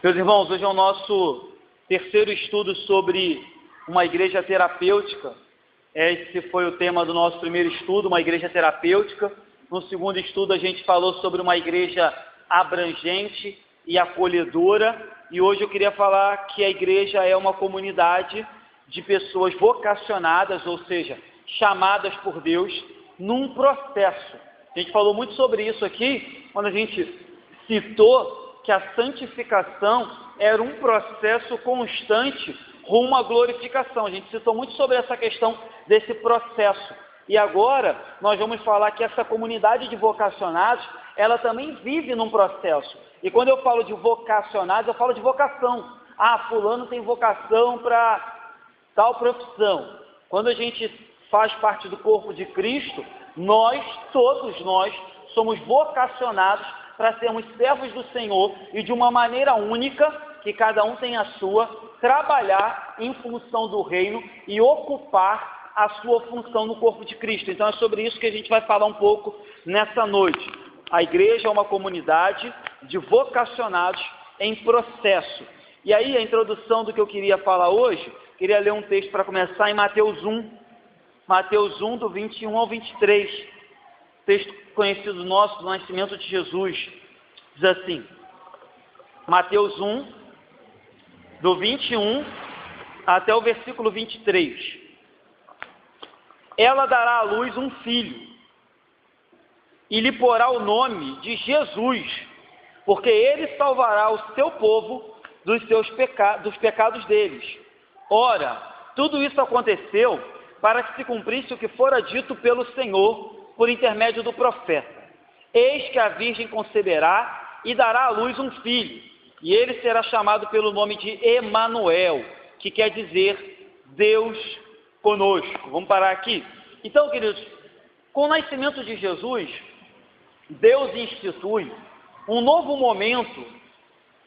Meus irmãos, hoje é o nosso terceiro estudo sobre uma igreja terapêutica. Esse foi o tema do nosso primeiro estudo, uma igreja terapêutica. No segundo estudo a gente falou sobre uma igreja abrangente e acolhedora. E hoje eu queria falar que a igreja é uma comunidade de pessoas vocacionadas, ou seja, chamadas por Deus num processo. A gente falou muito sobre isso aqui, quando a gente citou que a santificação era um processo constante rumo à glorificação. A gente citou muito sobre essa questão desse processo. E agora nós vamos falar que essa comunidade de vocacionados, ela também vive num processo. E quando eu falo de vocacionados, eu falo de vocação. Ah, fulano tem vocação para tal profissão. Quando a gente faz parte do corpo de Cristo, todos nós, somos vocacionados para sermos servos do Senhor e de uma maneira única, que cada um tem a sua, trabalhar em função do reino e ocupar a sua função no corpo de Cristo. Então é sobre isso que a gente vai falar um pouco nessa noite. A igreja é uma comunidade de vocacionados em processo. E aí a introdução do que eu queria falar hoje, queria ler um texto para começar em Mateus 1, do 21 ao 23. Texto conhecido nosso do nascimento de Jesus, diz assim, Mateus 1, do 21 até o versículo 23. Ela dará à luz um filho, e lhe porá o nome de Jesus, porque ele salvará o seu povo dos pecados deles. Ora, tudo isso aconteceu para que se cumprisse o que fora dito pelo Senhor, por intermédio do profeta. Eis que a virgem conceberá e dará à luz um filho, e ele será chamado pelo nome de Emanuel, que quer dizer Deus conosco. Vamos parar aqui? Então, queridos, com o nascimento de Jesus, Deus institui um novo momento,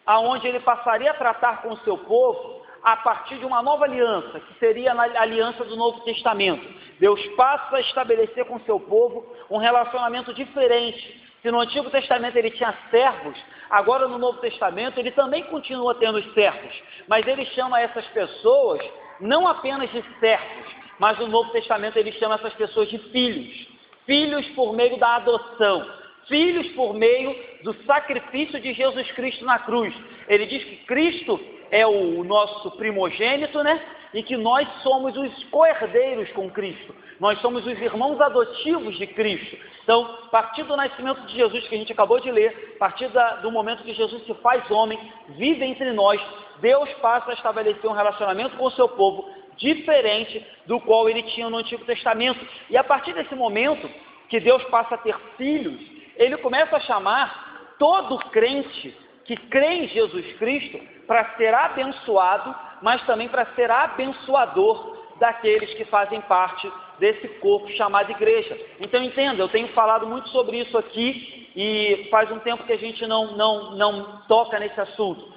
aonde ele passaria a tratar com o seu povo a partir de uma nova aliança, que seria a aliança do Novo Testamento. Deus passa a estabelecer com o seu povo um relacionamento diferente. Se no Antigo Testamento ele tinha servos, agora no Novo Testamento ele também continua tendo os servos, mas ele chama essas pessoas não apenas de servos, mas no Novo Testamento ele chama essas pessoas de filhos. Filhos por meio da adoção, filhos por meio do sacrifício de Jesus Cristo na cruz. Ele diz que Cristo é o nosso primogênito, né? E que nós somos os co-herdeiros com Cristo. Nós somos os irmãos adotivos de Cristo. Então, a partir do nascimento de Jesus, que a gente acabou de ler, a partir do momento que Jesus se faz homem, vive entre nós, Deus passa a estabelecer um relacionamento com o seu povo diferente do qual ele tinha no Antigo Testamento. E a partir desse momento que Deus passa a ter filhos, ele começa a chamar todo crente que crê em Jesus Cristo para ser abençoado, mas também para ser abençoador daqueles que fazem parte desse corpo chamado igreja. Então entenda, eu tenho falado muito sobre isso aqui e faz um tempo que a gente não toca nesse assunto.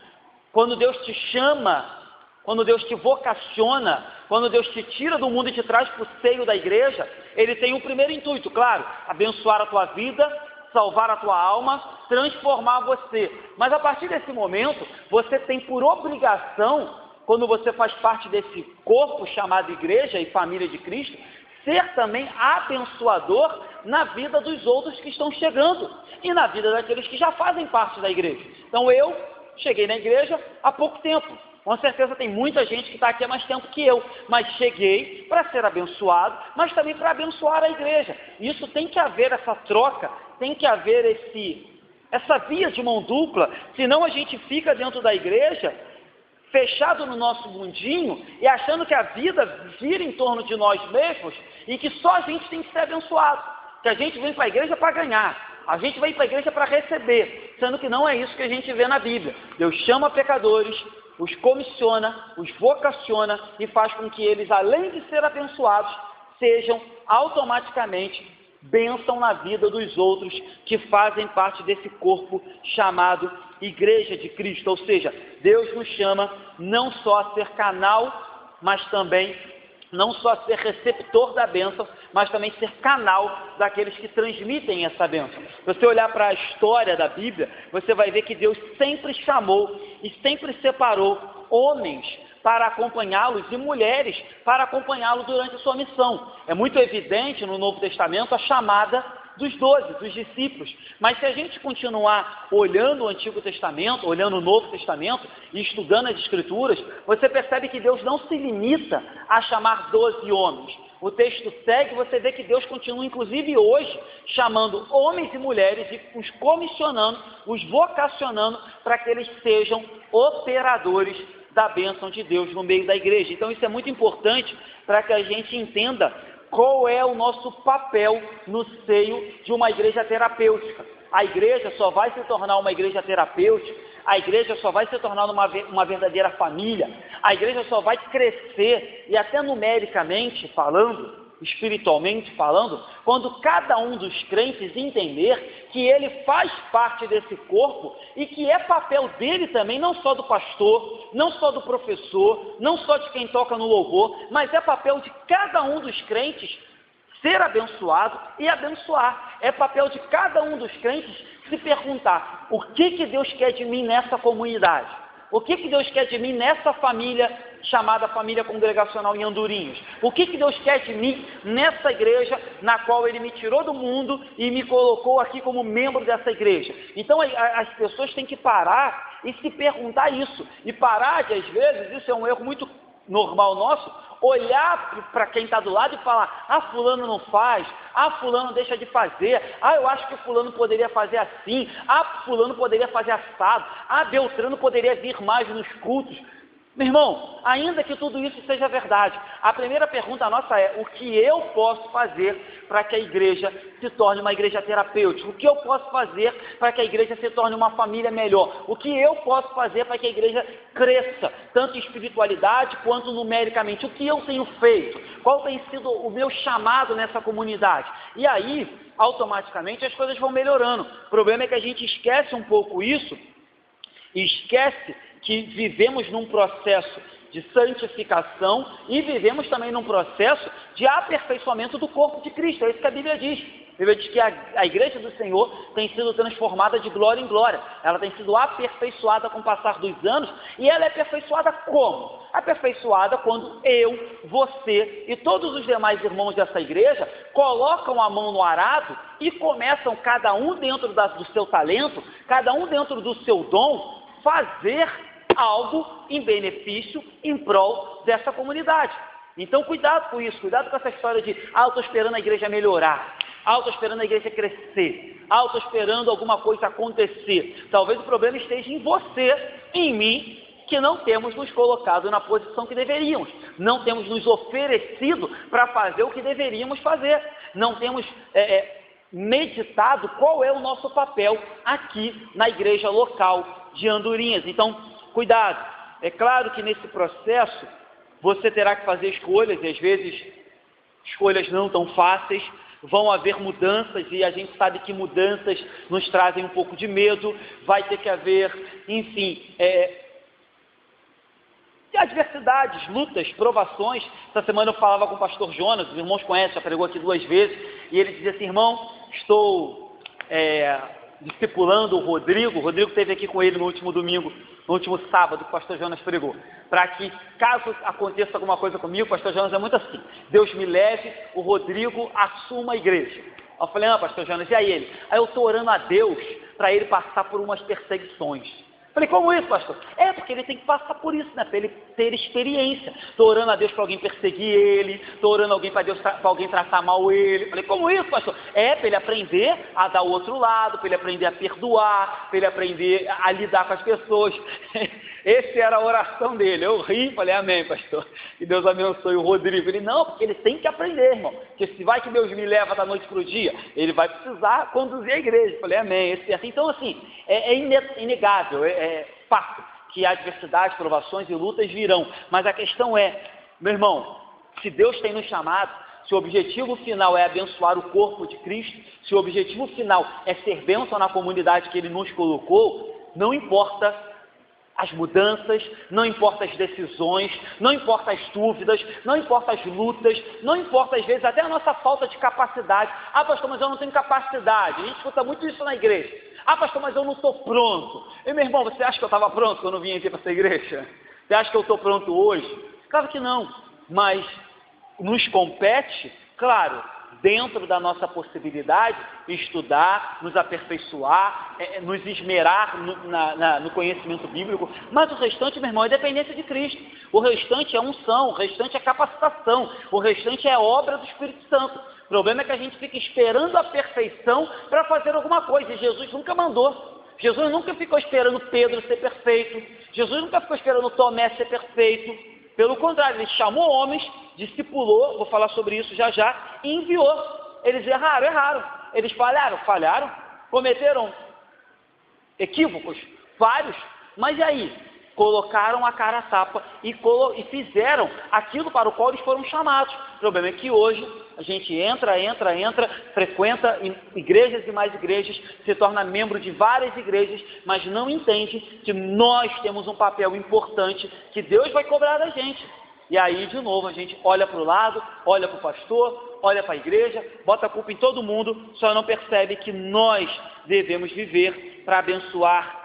Quando Deus te chama, quando Deus te vocaciona, quando Deus te tira do mundo e te traz para o seio da igreja, ele tem um primeiro intuito, claro, abençoar a tua vida, salvar a tua alma, transformar você. Mas a partir desse momento, você tem por obrigação, quando você faz parte desse corpo chamado igreja e família de Cristo, ser também abençoador na vida dos outros que estão chegando e na vida daqueles que já fazem parte da igreja. Então eu cheguei na igreja há pouco tempo. Com certeza tem muita gente que está aqui há mais tempo que eu, mas cheguei para ser abençoado, mas também para abençoar a igreja. Isso tem que haver essa troca, tem que haver essa via de mão dupla, senão a gente fica dentro da igreja, fechado no nosso mundinho e achando que a vida gira em torno de nós mesmos e que só a gente tem que ser abençoado, que a gente vem para a igreja para ganhar, a gente vem para a igreja para receber, sendo que não é isso que a gente vê na Bíblia. Deus chama pecadores, os comissiona, os vocaciona e faz com que eles, além de ser abençoados, sejam automaticamente bênção na vida dos outros que fazem parte desse corpo chamado Igreja de Cristo. Ou seja, Deus nos chama não só a ser canal, mas também não só ser receptor da bênção, mas também ser canal daqueles que transmitem essa bênção. Se você olhar para a história da Bíblia, você vai ver que Deus sempre chamou e sempre separou homens para acompanhá-los e mulheres para acompanhá-lo durante a sua missão. É muito evidente no Novo Testamento a chamada dos 12, dos discípulos. Mas se a gente continuar olhando o Antigo Testamento, olhando o Novo Testamento e estudando as Escrituras, você percebe que Deus não se limita a chamar 12 homens. O texto segue, você vê que Deus continua, inclusive hoje, chamando homens e mulheres e os comissionando, os vocacionando para que eles sejam operadores da bênção de Deus no meio da igreja. Então isso é muito importante para que a gente entenda qual é o nosso papel no seio de uma igreja terapêutica. A igreja só vai se tornar uma igreja terapêutica, a igreja só vai se tornar uma verdadeira família, a igreja só vai crescer, e até numericamente falando, espiritualmente falando, quando cada um dos crentes entender que ele faz parte desse corpo e que é papel dele também, não só do pastor, não só do professor, não só de quem toca no louvor, mas é papel de cada um dos crentes ser abençoado e abençoar. É papel de cada um dos crentes se perguntar: o que Deus quer de mim nessa comunidade? O que Deus quer de mim nessa família chamada família congregacional em Andorinhas? O que Deus quer de mim nessa igreja na qual Ele me tirou do mundo e me colocou aqui como membro dessa igreja? Então as pessoas têm que parar e se perguntar isso. E parar de, às vezes, isso é um erro muito normal nosso, olhar para quem está do lado e falar: ah, fulano não faz, ah, fulano deixa de fazer, ah, eu acho que fulano poderia fazer assim, ah, fulano poderia fazer assado, ah, Beltrano poderia vir mais nos cultos. Meu irmão, ainda que tudo isso seja verdade, a primeira pergunta nossa é: o que eu posso fazer para que a igreja se torne uma igreja terapêutica? O que eu posso fazer para que a igreja se torne uma família melhor? O que eu posso fazer para que a igreja cresça, tanto em espiritualidade quanto numericamente? O que eu tenho feito? Qual tem sido o meu chamado nessa comunidade? E aí, automaticamente, as coisas vão melhorando. O problema é que a gente esquece um pouco isso, e esquece que vivemos num processo de santificação e vivemos também num processo de aperfeiçoamento do corpo de Cristo. É isso que a Bíblia diz. A Bíblia diz que a igreja do Senhor tem sido transformada de glória em glória. Ela tem sido aperfeiçoada com o passar dos anos. E ela é aperfeiçoada como? Aperfeiçoada quando eu, você e todos os demais irmãos dessa igreja colocam a mão no arado e começam, cada um dentro do seu talento, cada um dentro do seu dom, fazer algo em benefício, em prol dessa comunidade. Então cuidado com isso, cuidado com essa história de: ah, eu estou esperando a igreja melhorar, ah, eu estou esperando a igreja crescer, ah, eu estou esperando alguma coisa acontecer. Talvez o problema esteja em você, em mim, que não temos nos colocado na posição que deveríamos, não temos nos oferecido para fazer o que deveríamos fazer, não temos meditado qual é o nosso papel aqui na igreja local de Andorinhas. Então, cuidado. É claro que nesse processo você terá que fazer escolhas, e às vezes escolhas não tão fáceis, vão haver mudanças, e a gente sabe que mudanças nos trazem um pouco de medo, vai ter que haver, enfim, adversidades, lutas, provações. Essa semana eu falava com o pastor Jonas, os irmãos conhecem, já pregou aqui 2 vezes, e ele dizia assim: irmão, estou discipulando o Rodrigo. O Rodrigo esteve aqui com ele no último domingo, no último sábado que o pastor Jonas pregou, para que, caso aconteça alguma coisa comigo, o pastor Jonas é muito assim: Deus me leve, o Rodrigo assuma a igreja. Eu falei: ah, pastor Jonas, e aí ele? Aí eu estou orando a Deus para ele passar por umas perseguições. Falei: como isso, pastor? Porque ele tem que passar por isso, né? Para ele ter experiência. Estou orando a Deus para alguém perseguir ele, estou orando a alguém para alguém tratar mal ele. Falei: como isso, pastor? Para ele aprender a dar o outro lado, para ele aprender a perdoar, para ele aprender a lidar com as pessoas. Essa era a oração dele. Eu ri, falei: amém, pastor. Que Deus abençoe o Rodrigo. Ele: não, porque ele tem que aprender, irmão. Porque se vai que Deus me leva da noite para o dia, ele vai precisar conduzir a igreja. Falei: amém. Então, assim, é inegável, fato que adversidades, provações e lutas virão, mas a questão é, meu irmão, se Deus tem nos chamado, se o objetivo final é abençoar o corpo de Cristo, se o objetivo final é ser bênção na comunidade que Ele nos colocou, não importa as mudanças, não importa as decisões, não importa as dúvidas, não importa as lutas, não importa às vezes até a nossa falta de capacidade. Ah, pastor, mas eu não tenho capacidade. A gente escuta muito isso na igreja. Ah, pastor, mas eu não estou pronto. E meu irmão, você acha que eu estava pronto quando eu vim aqui para essa igreja? Você acha que eu estou pronto hoje? Claro que não, mas nos compete, claro, dentro da nossa possibilidade, estudar, nos aperfeiçoar, nos esmerar no conhecimento bíblico, mas o restante, meu irmão, é dependência de Cristo. O restante é unção, o restante é capacitação, o restante é obra do Espírito Santo. O problema é que a gente fica esperando a perfeição para fazer alguma coisa, e Jesus nunca mandou. Jesus nunca ficou esperando Pedro ser perfeito, Jesus nunca ficou esperando Tomé ser perfeito. Pelo contrário, ele chamou homens, discipulou, vou falar sobre isso já já, e enviou. Eles erraram. Eles falharam, cometeram equívocos, vários, mas e aí? Colocaram a cara a tapa e fizeram aquilo para o qual eles foram chamados. O problema é que hoje a gente entra, frequenta igrejas e mais igrejas, se torna membro de várias igrejas, mas não entende que nós temos um papel importante que Deus vai cobrar da gente. E aí, de novo, a gente olha para o lado, olha para o pastor, olha para a igreja, bota a culpa em todo mundo, só não percebe que nós devemos viver para abençoar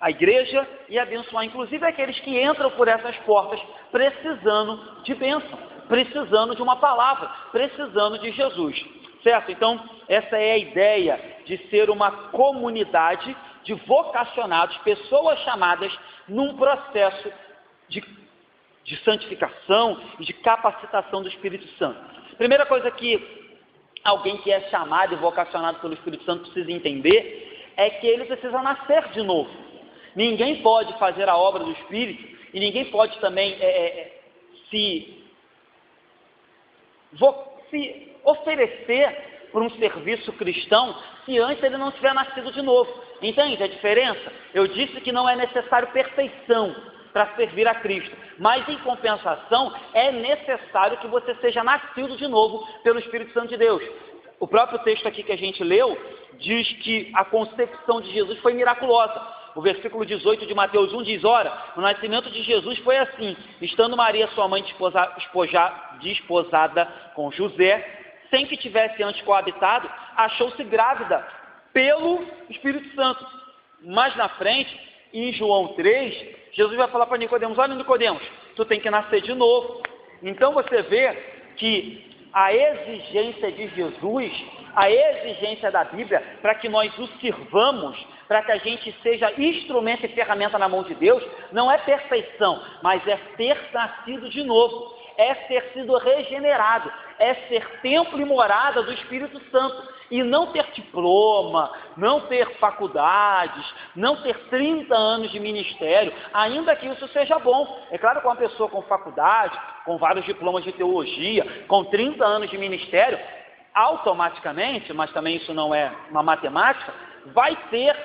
a igreja e abençoar inclusive aqueles que entram por essas portas precisando de bênção, precisando de uma palavra, precisando de Jesus, certo? Então, essa é a ideia de ser uma comunidade de vocacionados, pessoas chamadas num processo de santificação e de capacitação do Espírito Santo. Primeira coisa que alguém que é chamado e vocacionado pelo Espírito Santo precisa entender é que ele precisa nascer de novo. Ninguém pode fazer a obra do Espírito e ninguém pode também se oferecer por um serviço cristão se antes ele não tiver nascido de novo. Entende a diferença? Eu disse que não é necessário perfeição para servir a Cristo, mas em compensação é necessário que você seja nascido de novo pelo Espírito Santo de Deus. O próprio texto aqui que a gente leu diz que a concepção de Jesus foi miraculosa. O versículo 18 de Mateus 1 diz: ora, o nascimento de Jesus foi assim, estando Maria, sua mãe, desposada com José, sem que tivesse antes coabitado, achou-se grávida pelo Espírito Santo. Mais na frente, em João 3, Jesus vai falar para Nicodemos: olha, Nicodemos, tu tem que nascer de novo. Então você vê que a exigência de Jesus, a exigência da Bíblia, para que nós o sirvamos, para que a gente seja instrumento e ferramenta na mão de Deus, não é perfeição, mas é ter nascido de novo, é ter sido regenerado, é ser templo e morada do Espírito Santo, e não ter diploma, não ter faculdades, não ter 30 anos de ministério, ainda que isso seja bom. É claro que uma pessoa com faculdade, com vários diplomas de teologia, com 30 anos de ministério, automaticamente, mas também isso não é uma matemática, vai ter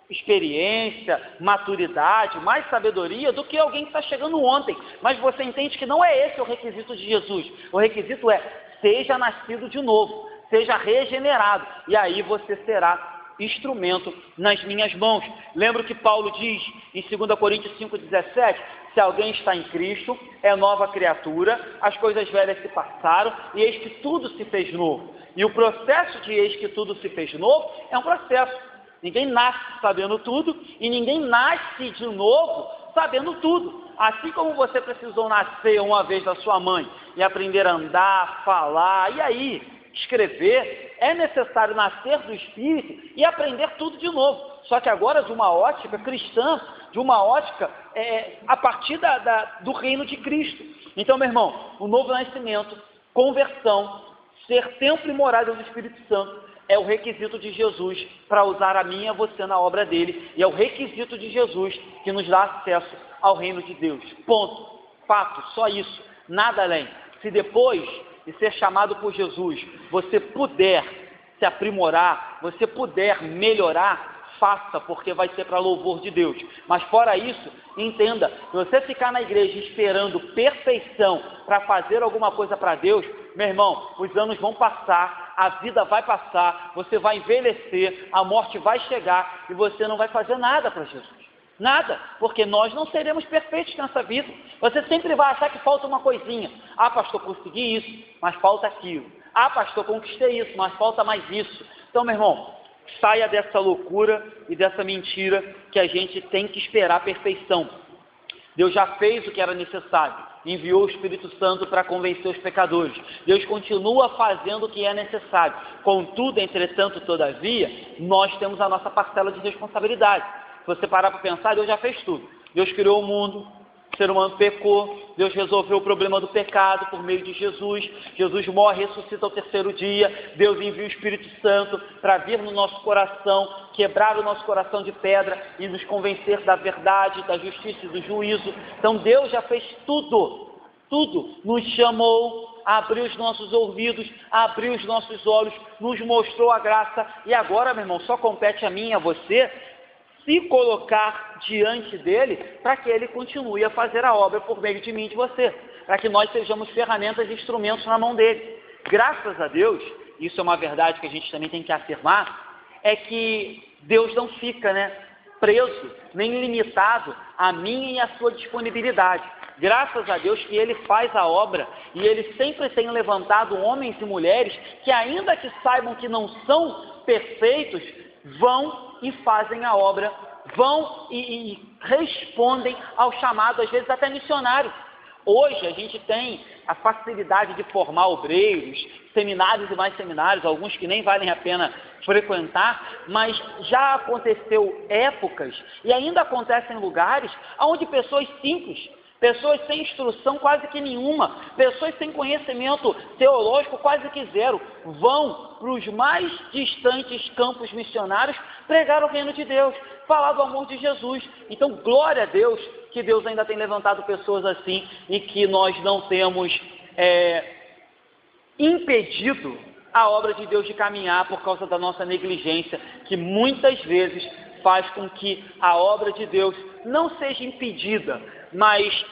experiência, maturidade, mais sabedoria do que alguém que está chegando ontem. Mas você entende que não é esse o requisito de Jesus. O requisito é: seja nascido de novo, seja regenerado, e aí você será instrumento nas minhas mãos. Lembra que Paulo diz em 2 Coríntios 5,17, se alguém está em Cristo, é nova criatura, as coisas velhas se passaram, e eis que tudo se fez novo. E o processo de eis que tudo se fez novo é um processo. Ninguém nasce sabendo tudo, e ninguém nasce de novo sabendo tudo. Assim como você precisou nascer uma vez da sua mãe, e aprender a andar, falar, e aí escrever, é necessário nascer do Espírito e aprender tudo de novo, só que agora de uma ótica cristã, de uma ótica a partir do reino de Cristo. Então, meu irmão, o novo nascimento, conversão, ser templo e morada do Espírito Santo, é o requisito de Jesus para usar a mim e a você na obra dele, e é o requisito de Jesus que nos dá acesso ao reino de Deus. Ponto. Fato, só isso, nada além. Se depois de ser chamado por Jesus, você puder se aprimorar, você puder melhorar, faça, porque vai ser para louvor de Deus. Mas fora isso, entenda, se você ficar na igreja esperando perfeição para fazer alguma coisa para Deus, meu irmão, os anos vão passar, a vida vai passar, você vai envelhecer, a morte vai chegar e você não vai fazer nada para Jesus. Nada, porque nós não seremos perfeitos nessa vida. Você sempre vai achar que falta uma coisinha. Ah, pastor, consegui isso, mas falta aquilo. Ah, pastor, conquistei isso, mas falta mais isso. Então, meu irmão, saia dessa loucura e dessa mentira que a gente tem que esperar a perfeição. Deus já fez o que era necessário, enviou o Espírito Santo para convencer os pecadores. Deus continua fazendo o que é necessário. Contudo, entretanto, todavia, nós temos a nossa parcela de responsabilidade. Se você parar para pensar, Deus já fez tudo. Deus criou o mundo, o ser humano pecou, Deus resolveu o problema do pecado por meio de Jesus. Jesus morre, ressuscita ao terceiro dia. Deus envia o Espírito Santo para vir no nosso coração, quebrar o nosso coração de pedra e nos convencer da verdade, da justiça e do juízo. Então Deus já fez tudo, nos chamou, abriu os nossos ouvidos, abriu os nossos olhos, nos mostrou a graça. E agora, meu irmão, só compete a mim e a você se colocar diante dele, para que ele continue a fazer a obra por meio de mim e de você, para que nós sejamos ferramentas e instrumentos na mão dele. Graças a Deus, isso é uma verdade que a gente também tem que afirmar, é que Deus não fica, preso, nem limitado a minha e a sua disponibilidade. Graças a Deus que Ele faz a obra e Ele sempre tem levantado homens e mulheres que, ainda que saibam que não são perfeitos, vão e fazem a obra, vão e respondem ao chamado, às vezes até missionário. Hoje a gente tem a facilidade de formar obreiros, seminários e mais seminários, alguns que nem valem a pena frequentar, mas já aconteceu épocas e ainda acontecem lugares onde pessoas simples, pessoas sem instrução quase que nenhuma, pessoas sem conhecimento teológico quase que zero, vão para os mais distantes campos missionários pregar o reino de Deus, falar do amor de Jesus. Então, glória a Deus que Deus ainda tem levantado pessoas assim e que nós não temos impedido a obra de Deus de caminhar por causa da nossa negligência, que muitas vezes faz com que a obra de Deus não seja impedida, mas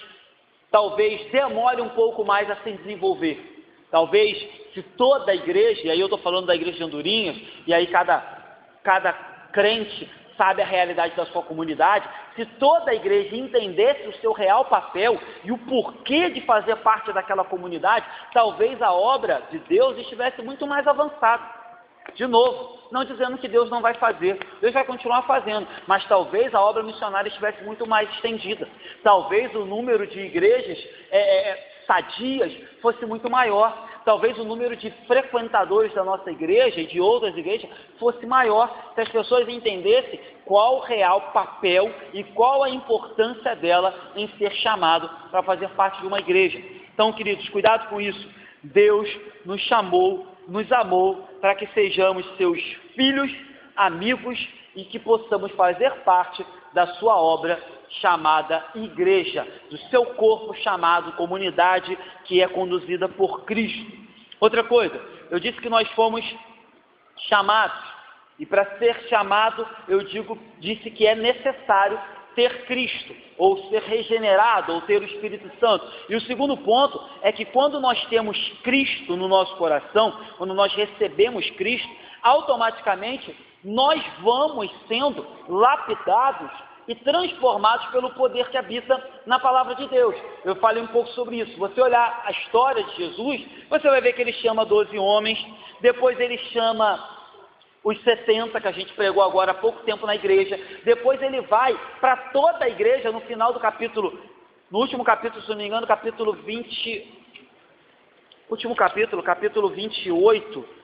talvez demore um pouco mais a se desenvolver. Talvez, se toda a igreja, e aí eu estou falando da igreja de Andorinhas, e aí cada crente sabe a realidade da sua comunidade, se toda a igreja entendesse o seu real papel e o porquê de fazer parte daquela comunidade, talvez a obra de Deus estivesse muito mais avançada. De novo, não dizendo que Deus não vai fazer, Deus vai continuar fazendo, mas talvez a obra missionária estivesse muito mais estendida, talvez o número de igrejas sadias fosse muito maior, talvez o número de frequentadores da nossa igreja e de outras igrejas fosse maior, se as pessoas entendessem qual o real papel e qual a importância dela em ser chamado para fazer parte de uma igreja. Então, queridos, cuidado com isso. Deus nos chamou, nos amou para que sejamos seus filhos, amigos e que possamos fazer parte da sua obra chamada igreja, do seu corpo chamado comunidade, que é conduzida por Cristo. Outra coisa, eu disse que nós fomos chamados, e para ser chamado, disse que é necessário ter Cristo, ou ser regenerado, ou ter o Espírito Santo. E o segundo ponto é que quando nós temos Cristo no nosso coração, quando nós recebemos Cristo, automaticamente nós vamos sendo lapidados e transformados pelo poder que habita na palavra de Deus. Eu falei um pouco sobre isso. Se você olhar a história de Jesus, você vai ver que ele chama 12 homens, depois ele chama os 60 que a gente pregou agora há pouco tempo na igreja, depois ele vai para toda a igreja no final do capítulo, no último capítulo, se não me engano, capítulo 28,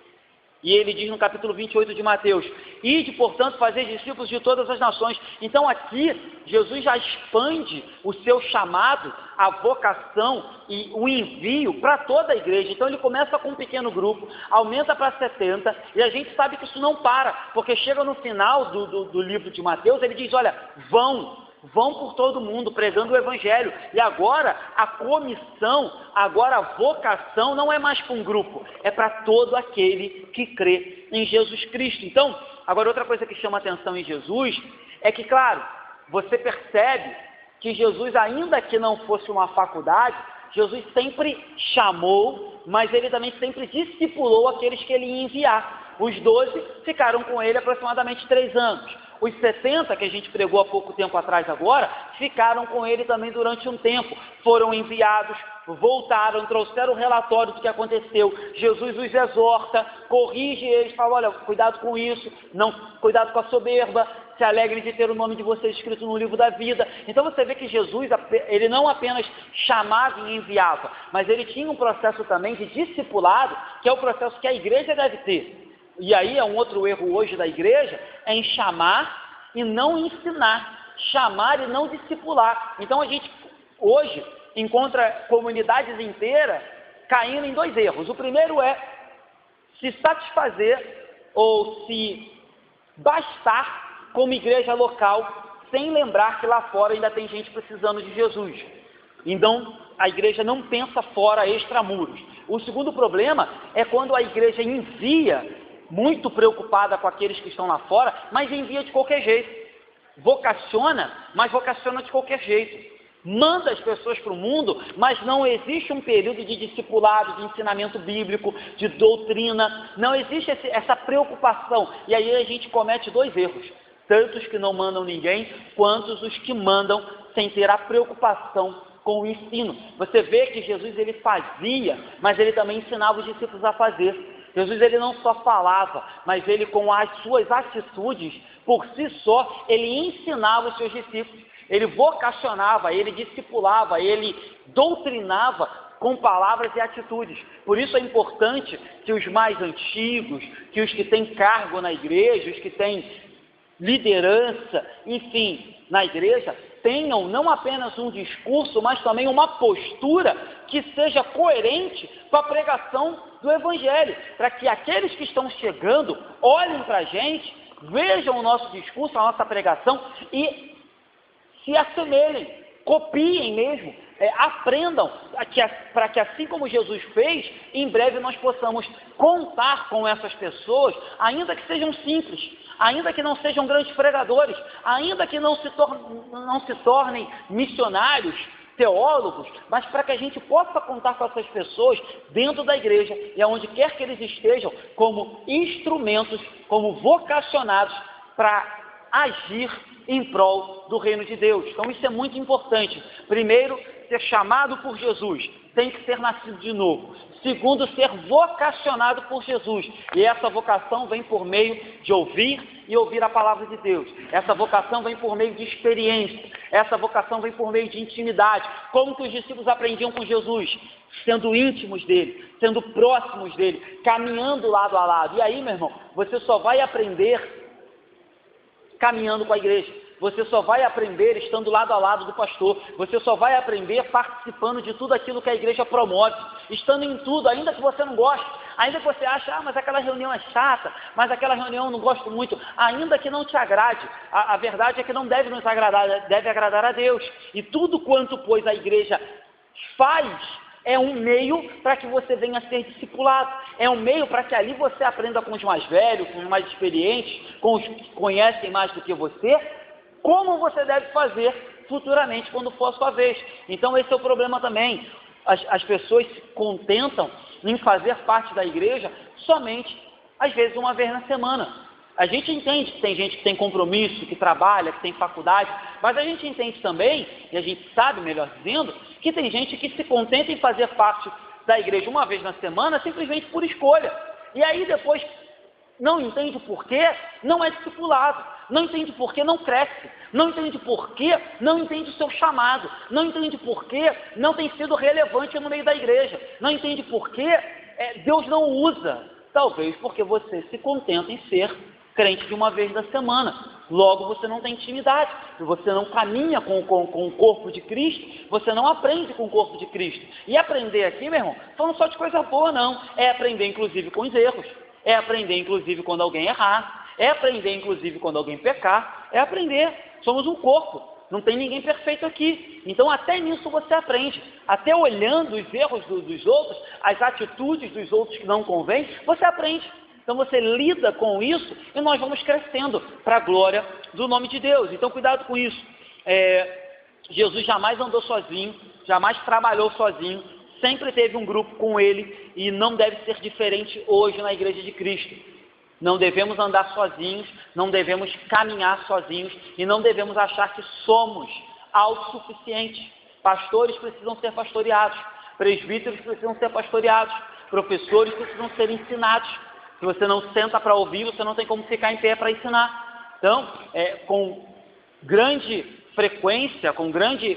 e ele diz no capítulo 28 de Mateus: ide, portanto, fazer discípulos de todas as nações. Então aqui, Jesus já expande o seu chamado, a vocação e o envio para toda a igreja. Então ele começa com um pequeno grupo, aumenta para 70, e a gente sabe que isso não para, porque chega no final do livro de Mateus, ele diz: olha, vão por todo mundo pregando o evangelho. E agora a comissão, agora a vocação não é mais para um grupo, é para todo aquele que crê em Jesus Cristo. Então, agora outra coisa que chama atenção em Jesus é que, claro, você percebe que Jesus, ainda que não fosse uma faculdade, Jesus sempre chamou, mas ele também sempre discipulou aqueles que ele ia enviar. Os 12 ficaram com ele aproximadamente 3 anos. Os 70, que a gente pregou há pouco tempo atrás agora, ficaram com ele também durante um tempo. Foram enviados, voltaram, trouxeram o relatório do que aconteceu. Jesus os exorta, corrige eles, fala, olha, cuidado com isso, não, cuidado com a soberba, se alegrem de ter o nome de vocês escrito no livro da vida. Então você vê que Jesus, ele não apenas chamava e enviava, mas ele tinha um processo também de discipulado, que é o processo que a igreja deve ter. E aí é um outro erro hoje da igreja, é em chamar e não ensinar, chamar e não discipular. Então a gente hoje encontra comunidades inteiras caindo em 2 erros. O primeiro é se satisfazer ou se bastar como igreja local, sem lembrar que lá fora ainda tem gente precisando de Jesus. Então a igreja não pensa fora extramuros. O segundo problema é quando a igreja envia, muito preocupada com aqueles que estão lá fora, mas envia de qualquer jeito. Vocaciona, mas vocaciona de qualquer jeito. Manda as pessoas para o mundo, mas não existe um período de discipulado, de ensinamento bíblico, de doutrina. Não existe essa preocupação. E aí a gente comete 2 erros. Tanto os que não mandam ninguém, quanto os que mandam sem ter a preocupação com o ensino. Você vê que Jesus ele fazia, mas ele também ensinava os discípulos a fazer. Jesus ele não só falava, mas ele com as suas atitudes, por si só, ele ensinava os seus discípulos. Ele vocacionava, ele discipulava, ele doutrinava com palavras e atitudes. Por isso é importante que os mais antigos, que os que têm cargo na igreja, os que têm liderança, enfim, na igreja, tenham não apenas um discurso, mas também uma postura que seja coerente com a pregação do Evangelho, para que aqueles que estão chegando olhem para a gente, vejam o nosso discurso, a nossa pregação e se assemelhem, copiem mesmo, aprendam, para que assim como Jesus fez, em breve nós possamos contar com essas pessoas, ainda que sejam simples, ainda que não sejam grandes pregadores, ainda que não se tornem missionários, teólogos, mas para que a gente possa contar com essas pessoas dentro da igreja e aonde quer que eles estejam, como instrumentos, como vocacionados para agir em prol do reino de Deus. Então isso é muito importante. Primeiro, ser chamado por Jesus, tem que ser nascido de novo. Segundo, ser vocacionado por Jesus. E essa vocação vem por meio de ouvir e ouvir a palavra de Deus. Essa vocação vem por meio de experiência. Essa vocação vem por meio de intimidade. Como que os discípulos aprendiam com Jesus? Sendo íntimos dele, sendo próximos dele, caminhando lado a lado. E aí, meu irmão, você só vai aprender caminhando com a igreja. Você só vai aprender estando lado a lado do pastor. Você só vai aprender participando de tudo aquilo que a igreja promove. Estando em tudo, ainda que você não goste. Ainda que você ache, mas aquela reunião é chata. Mas aquela reunião eu não gosto muito. Ainda que não te agrade. A verdade é que não deve nos agradar, deve agradar a Deus. E tudo quanto, pois, a igreja faz é um meio para que você venha a ser discipulado. É um meio para que ali você aprenda com os mais velhos, com os mais experientes, com os que conhecem mais do que você, como você deve fazer futuramente quando for a sua vez. Então esse é o problema também. As pessoas se contentam em fazer parte da igreja somente, às vezes, uma vez na semana. A gente entende que tem gente que tem compromisso, que trabalha, que tem faculdade, mas a gente entende também, e a gente sabe, melhor dizendo, que tem gente que se contenta em fazer parte da igreja uma vez na semana, simplesmente por escolha. E aí depois não entende por quê, não é discipulado, não entende por que não cresce, não entende por que não entende o seu chamado, não entende por que não tem sido relevante no meio da igreja, não entende por que Deus não usa, talvez porque você se contenta em ser crente de uma vez na semana. Logo você não tem intimidade, você não caminha com o corpo de Cristo, você não aprende com o corpo de Cristo. E aprender aqui, meu irmão, falando só de coisa boa não, é aprender inclusive com os erros, é aprender inclusive quando alguém errar, é aprender inclusive quando alguém pecar, é aprender, somos um corpo, não tem ninguém perfeito aqui, então até nisso você aprende, até olhando os erros dos outros, as atitudes dos outros que não convêm, você aprende. Então você lida com isso e nós vamos crescendo para a glória do nome de Deus. Então cuidado com isso. Jesus jamais andou sozinho, jamais trabalhou sozinho, sempre teve um grupo com ele e não deve ser diferente hoje na igreja de Cristo. Não devemos andar sozinhos, não devemos caminhar sozinhos e não devemos achar que somos autossuficientes. Pastores precisam ser pastoreados, presbíteros precisam ser pastoreados, professores precisam ser ensinados. Se você não senta para ouvir, você não tem como ficar em pé para ensinar. Então, com grande frequência, com grande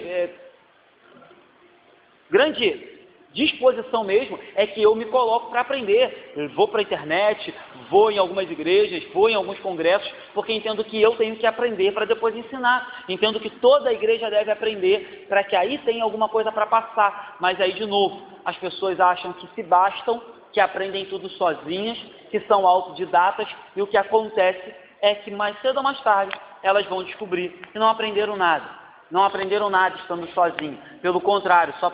disposição mesmo, é que eu me coloco para aprender. Eu vou para a internet, vou em algumas igrejas, vou em alguns congressos, porque entendo que eu tenho que aprender para depois ensinar. Entendo que toda a igreja deve aprender para que aí tenha alguma coisa para passar. Mas aí, de novo, as pessoas acham que se bastam, que aprendem tudo sozinhas, que são autodidatas, e o que acontece é que mais cedo ou mais tarde elas vão descobrir que não aprenderam nada. Não aprenderam nada estando sozinhos. Pelo contrário, só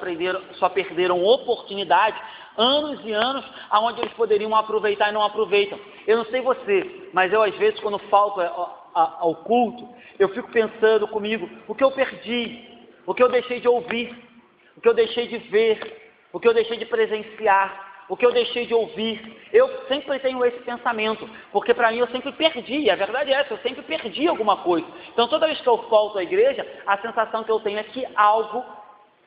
perderam oportunidade, anos e anos, aonde eles poderiam aproveitar e não aproveitam. Eu não sei você, mas eu às vezes, quando falto ao culto, eu fico pensando comigo, o que eu perdi, o que eu deixei de ouvir, o que eu deixei de ver, o que eu deixei de presenciar, o que eu deixei de ouvir. Eu sempre tenho esse pensamento, porque para mim eu sempre perdi, a verdade é essa, eu sempre perdi alguma coisa. Então toda vez que eu falto à igreja, a sensação que eu tenho é que algo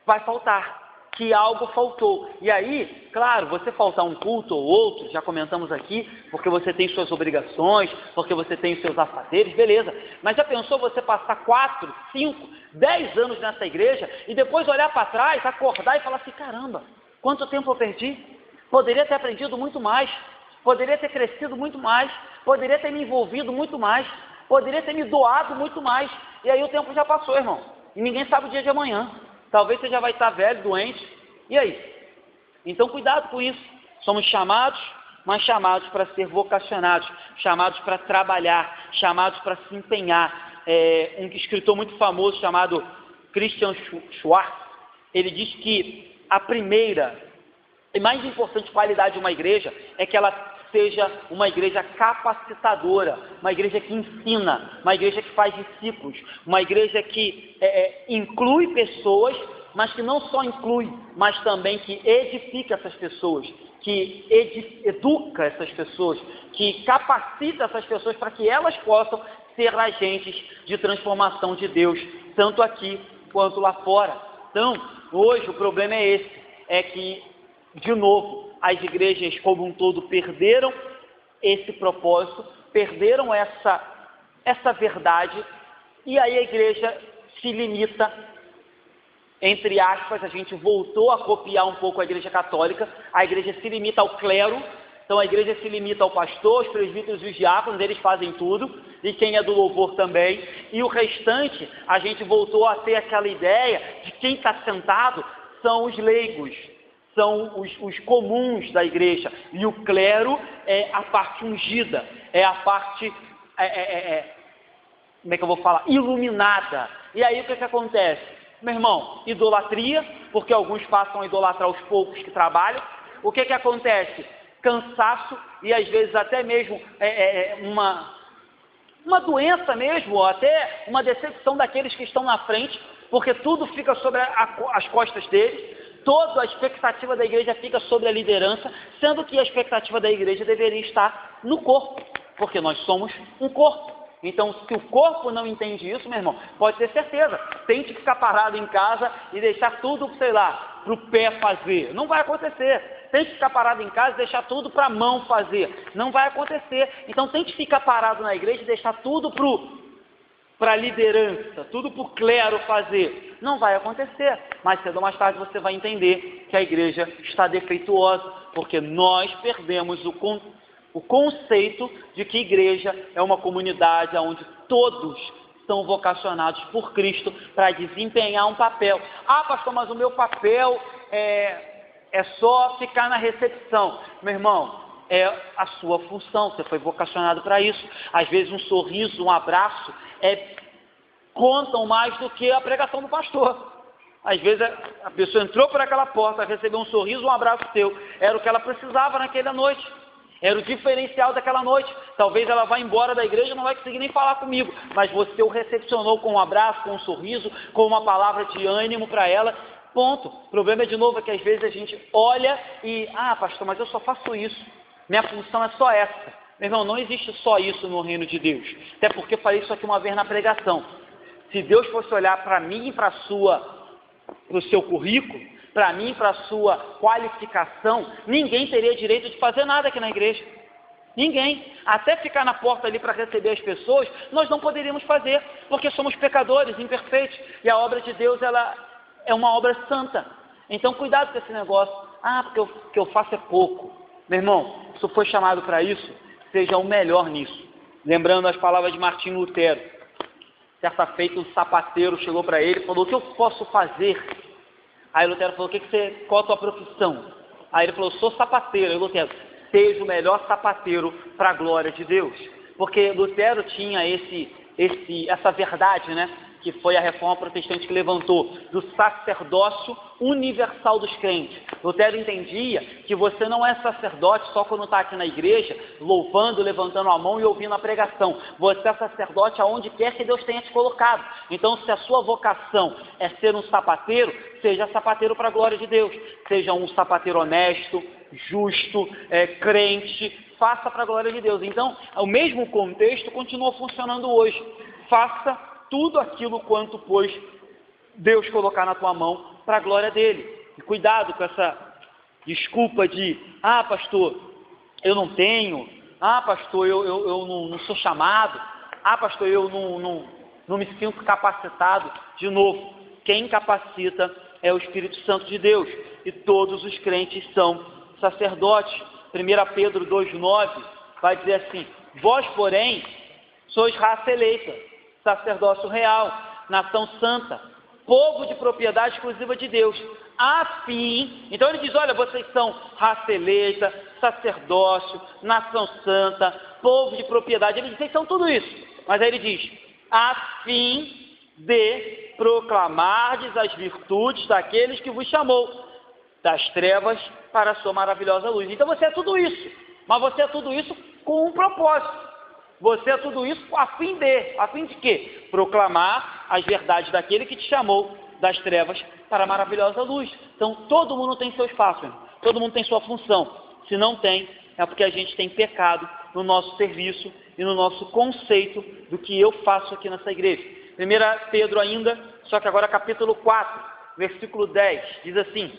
vai faltar, que algo faltou. E aí, claro, você faltar um culto ou outro, já comentamos aqui, porque você tem suas obrigações, porque você tem os seus afazeres, beleza. Mas já pensou você passar 4, 5, 10 anos nessa igreja e depois olhar para trás, acordar e falar assim, caramba, quanto tempo eu perdi? Poderia ter aprendido muito mais, poderia ter crescido muito mais, poderia ter me envolvido muito mais, poderia ter me doado muito mais. E aí o tempo já passou, irmão. E ninguém sabe o dia de amanhã. Talvez você já vai estar velho, doente. E aí? Então cuidado com isso. Somos chamados, mas chamados para ser vocacionados, chamados para trabalhar, chamados para se empenhar. Um escritor muito famoso chamado Christian Schwartz, ele diz que a primeira e mais importante qualidade de uma igreja é que ela seja uma igreja capacitadora, uma igreja que ensina, uma igreja que faz discípulos, uma igreja que inclui pessoas, mas que não só inclui, mas também que edifica essas pessoas, que educa essas pessoas, que capacita essas pessoas para que elas possam ser agentes de transformação de Deus, tanto aqui quanto lá fora. Então, hoje o problema é esse, é que de novo, as igrejas como um todo perderam esse propósito, perderam essa verdade, e aí a igreja se limita, entre aspas, a gente voltou a copiar um pouco a igreja católica, a igreja se limita ao clero, então a igreja se limita ao pastor, os presbíteros e os diáconos, eles fazem tudo, e quem é do louvor também, e o restante, a gente voltou a ter aquela ideia de quem está sentado são os leigos, são os comuns da igreja, e o clero é a parte ungida, é a parte, como é que eu vou falar, iluminada. E aí o que acontece? Meu irmão, idolatria, porque alguns passam a idolatrar os poucos que trabalham. O que acontece? Cansaço, e às vezes até mesmo uma doença mesmo, ou até uma decepção daqueles que estão na frente, porque tudo fica sobre as costas deles. Toda a expectativa da igreja fica sobre a liderança, sendo que a expectativa da igreja deveria estar no corpo, porque nós somos um corpo. Então, se o corpo não entende isso, meu irmão, pode ter certeza, tente ficar parado em casa e deixar tudo, sei lá, para o pé fazer. Não vai acontecer. Tente ficar parado em casa e deixar tudo para a mão fazer. Não vai acontecer. Então, tente ficar parado na igreja e deixar tudo para a liderança, tudo para o clero fazer. Não vai acontecer. Mais cedo ou mais tarde você vai entender que a igreja está defeituosa, porque nós perdemos o conceito de que igreja é uma comunidade onde todos são vocacionados por Cristo para desempenhar um papel. Ah, pastor, mas o meu papel é só ficar na recepção. Meu irmão, é a sua função, você foi vocacionado para isso. Às vezes um sorriso, um abraço contam mais do que a pregação do pastor. Às vezes a pessoa entrou por aquela porta, recebeu um sorriso, um abraço teu, era o que ela precisava naquela noite, era o diferencial daquela noite. Talvez ela vá embora da igreja e não vai conseguir nem falar comigo, mas você o recepcionou com um abraço, com um sorriso, com uma palavra de ânimo para ela, ponto. O problema de novo é que às vezes a gente olha e, pastor, mas eu só faço isso, minha função é só essa. Meu irmão, não existe só isso no reino de Deus. Até porque eu falei isso aqui uma vez na pregação. Se Deus fosse olhar para mim e para o seu currículo, para mim e para a sua qualificação, ninguém teria direito de fazer nada aqui na igreja. Ninguém. Até ficar na porta ali para receber as pessoas, nós não poderíamos fazer, porque somos pecadores, imperfeitos, e a obra de Deus, ela é uma obra santa. Então, cuidado com esse negócio. Porque o que eu faço é pouco. Meu irmão, se tu foi chamado para isso, seja o melhor nisso. Lembrando as palavras de Martinho Lutero. Certa feita, um sapateiro chegou para ele e falou: o que eu posso fazer? Aí Lutero falou: qual a tua profissão? Aí ele falou: sou sapateiro. Aí Lutero: seja o melhor sapateiro para a glória de Deus. Porque Lutero tinha essa verdade, né? Que foi a reforma protestante que levantou, do sacerdócio universal dos crentes. Lutero entendia que você não é sacerdote só quando está aqui na igreja, louvando, levantando a mão e ouvindo a pregação. Você é sacerdote aonde quer que Deus tenha te colocado. Então, se a sua vocação é ser um sapateiro, seja sapateiro para a glória de Deus. Seja um sapateiro honesto, justo, crente, faça para a glória de Deus. Então, o mesmo contexto continua funcionando hoje. Faça tudo aquilo quanto, pois, Deus colocar na tua mão para a glória dele. E cuidado com essa desculpa de: pastor, eu não tenho, pastor, eu não sou chamado, pastor, eu não me sinto capacitado. De novo, quem capacita é o Espírito Santo de Deus, e todos os crentes são sacerdotes. 1 Pedro 2,9 vai dizer assim: vós, porém, sois raça eleita, sacerdócio real, nação santa, povo de propriedade exclusiva de Deus, a fim... Então ele diz: olha, vocês são raça eleita, sacerdócio, nação santa, povo de propriedade. Ele diz: vocês são tudo isso. Mas aí ele diz: a fim de proclamardes as virtudes daqueles que vos chamou das trevas para a sua maravilhosa luz. Então você é tudo isso, mas você é tudo isso com um propósito. Você é tudo isso a fim de quê? Proclamar as verdades daquele que te chamou das trevas para a maravilhosa luz. Então, todo mundo tem seu espaço, irmão. Todo mundo tem sua função. Se não tem, é porque a gente tem pecado no nosso serviço e no nosso conceito do que eu faço aqui nessa igreja. 1 Pedro ainda, só que agora capítulo 4, versículo 10, diz assim: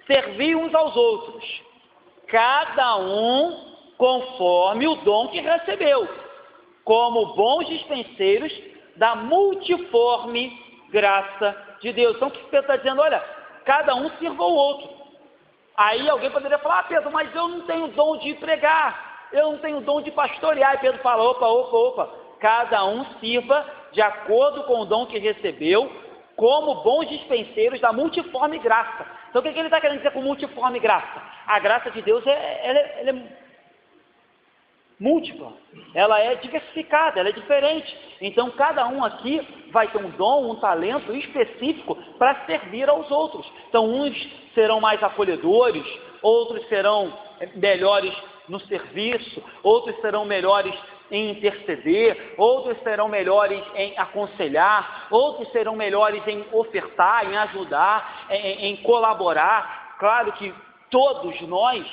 servi uns aos outros, cada um conforme o dom que recebeu, como bons dispenseiros da multiforme graça de Deus. Então o que Pedro está dizendo? Olha, cada um sirva o outro. Aí alguém poderia falar: Pedro, mas eu não tenho dom de pregar, eu não tenho dom de pastorear. E Pedro fala: opa, cada um sirva de acordo com o dom que recebeu, como bons dispenseiros da multiforme graça. Então o que ele está querendo dizer com multiforme graça? A graça de Deus ela é múltipla, ela é diversificada, ela é diferente. Então cada um aqui vai ter um dom, um talento específico para servir aos outros. Então uns serão mais acolhedores, outros serão melhores no serviço, outros serão melhores em interceder, outros serão melhores em aconselhar, outros serão melhores em ofertar, em ajudar, em colaborar. Claro que todos nós,